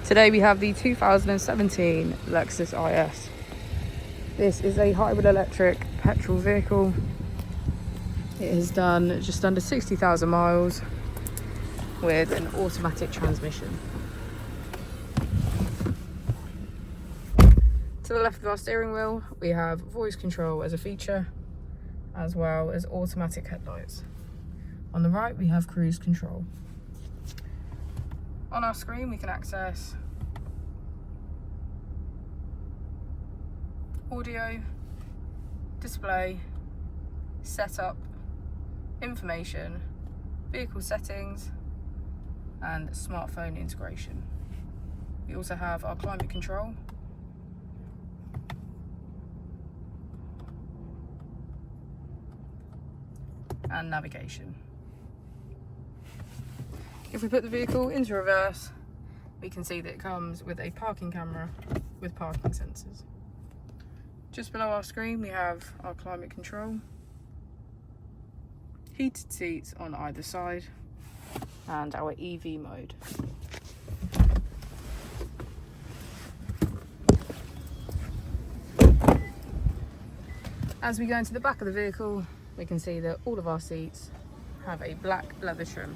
Today we have the 2017 Lexus IS. This is a hybrid electric petrol vehicle. It has done just under 60,000 miles with an automatic transmission. To the left of our steering wheel, we have voice control as a feature, as well as automatic headlights. On the right, we have cruise control. On our screen, we can access audio, display, setup, information, vehicle settings, and smartphone integration. We also have our climate control, and navigation. If we put the vehicle into reverse, we can see that it comes with a parking camera with parking sensors. Just below our screen, we have our climate control, heated seats on either side, and our EV mode. As we go into the back of the vehicle, we can see that all of our seats have a black leather trim.